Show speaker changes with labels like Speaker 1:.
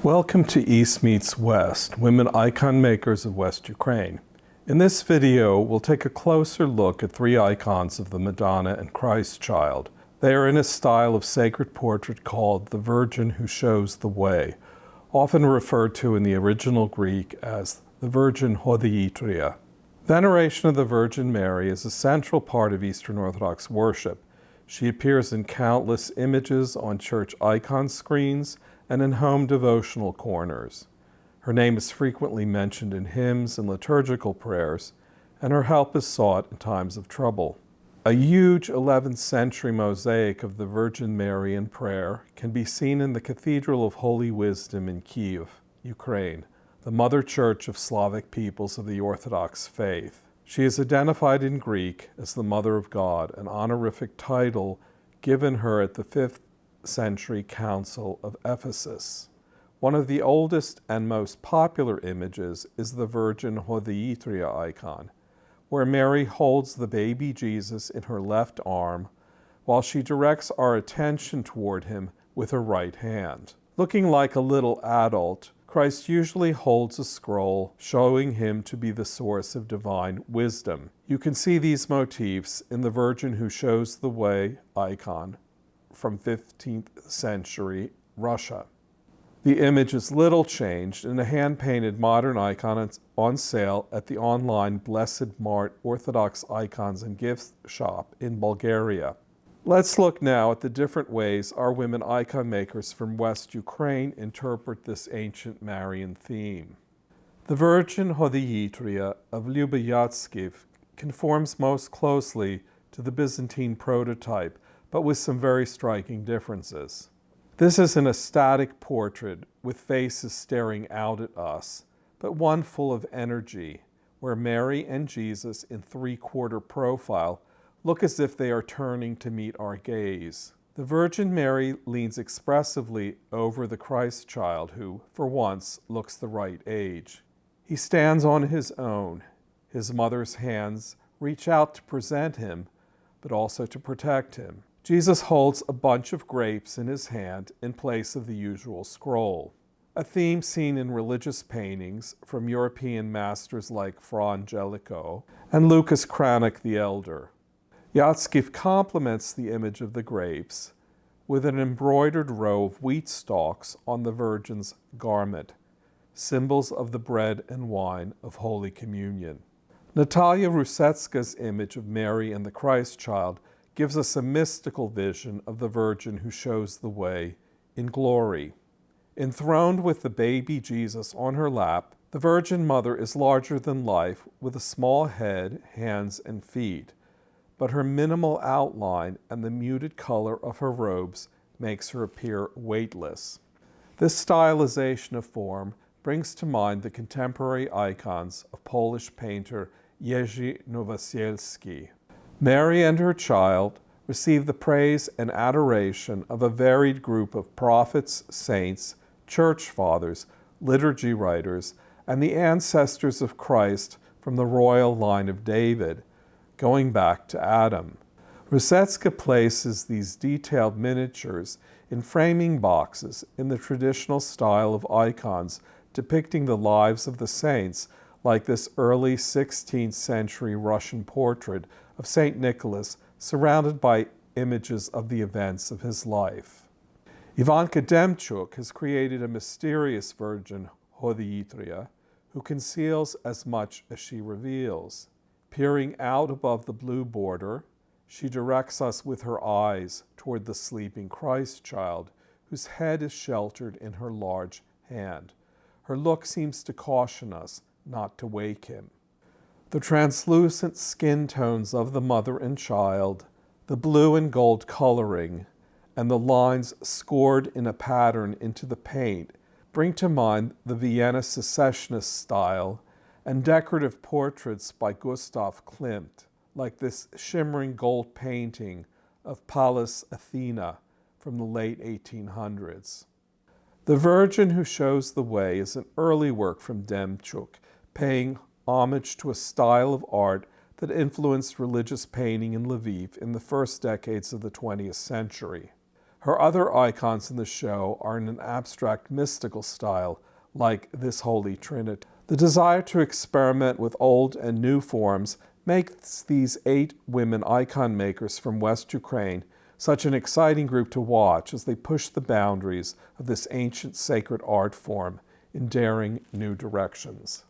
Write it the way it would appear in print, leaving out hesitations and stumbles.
Speaker 1: Welcome to East Meets West, Women Icon Makers of West Ukraine. In this video, we'll take a closer look at three icons of the Madonna and Christ Child. They are in a style of sacred portrait called the Virgin Who Shows the Way, often referred to in the original Greek as the Virgin Hodiitria. Veneration of the Virgin Mary is a central part of Eastern Orthodox worship. She appears in countless images on church icon screens and in home devotional corners. Her name is frequently mentioned in hymns and liturgical prayers, and her help is sought in times of trouble. A huge 11th century mosaic of the Virgin Mary in prayer can be seen in the Cathedral of Holy Wisdom in Kyiv, Ukraine, the mother church of Slavic peoples of the Orthodox faith. She is identified in Greek as the Mother of God, an honorific title given her at the 5th century Council of Ephesus. One of the oldest and most popular images is the Virgin Hodiitria icon, where Mary holds the baby Jesus in her left arm while she directs our attention toward him with her right hand. Looking like a little adult, Christ usually holds a scroll showing him to be the source of divine wisdom. You can see these motifs in the Virgin Who Shows the Way icon from 15th century Russia. The image is little changed in a hand-painted modern icon on sale at the online Blessed Mart Orthodox Icons and Gift Shop in Bulgaria. Let's look now at the different ways our women icon makers from West Ukraine interpret this ancient Marian theme. The Virgin Hodiitria of Lviv conforms most closely to the Byzantine prototype, but with some very striking differences. This is an ecstatic portrait with faces staring out at us, but one full of energy, where Mary and Jesus in three-quarter profile look as if they are turning to meet our gaze. The Virgin Mary leans expressively over the Christ Child who, for once, looks the right age. He stands on his own. His mother's hands reach out to present him, but also to protect him. Jesus holds a bunch of grapes in his hand in place of the usual scroll, a theme seen in religious paintings from European masters like Fra Angelico and Lucas Cranach the Elder. Yatskiv complements the image of the grapes with an embroidered row of wheat stalks on the Virgin's garment, symbols of the bread and wine of Holy Communion. Natalia Rusetska's image of Mary and the Christ Child gives us a mystical vision of the Virgin who shows the way in glory. Enthroned with the baby Jesus on her lap, the Virgin Mother is larger than life with a small head, hands, and feet, but her minimal outline and the muted color of her robes makes her appear weightless. This stylization of form brings to mind the contemporary icons of Polish painter Jerzy Nowosielski. Mary and her child receive the praise and adoration of a varied group of prophets, saints, church fathers, liturgy writers, and the ancestors of Christ from the royal line of David, going back to Adam. Rusetska places these detailed miniatures in framing boxes in the traditional style of icons depicting the lives of the saints, like this early 16th century Russian portrait of St. Nicholas surrounded by images of the events of his life. Ivanka Demchuk has created a mysterious Virgin Hodiitria who conceals as much as she reveals. Peering out above the blue border, she directs us with her eyes toward the sleeping Christ Child, whose head is sheltered in her large hand. Her look seems to caution us not to wake him. The translucent skin tones of the mother and child, the blue and gold coloring, and the lines scored in a pattern into the paint bring to mind the Vienna Secessionist style and decorative portraits by Gustav Klimt, like this shimmering gold painting of Pallas Athena from the late 1800s. The Virgin Who Shows the Way is an early work from Demchuk, paying homage to a style of art that influenced religious painting in Lviv in the first decades of the 20th century. Her other icons in the show are in an abstract mystical style, like this Holy Trinity. The desire to experiment with old and new forms makes these 8 women icon makers from West Ukraine such an exciting group to watch as they push the boundaries of this ancient sacred art form in daring new directions.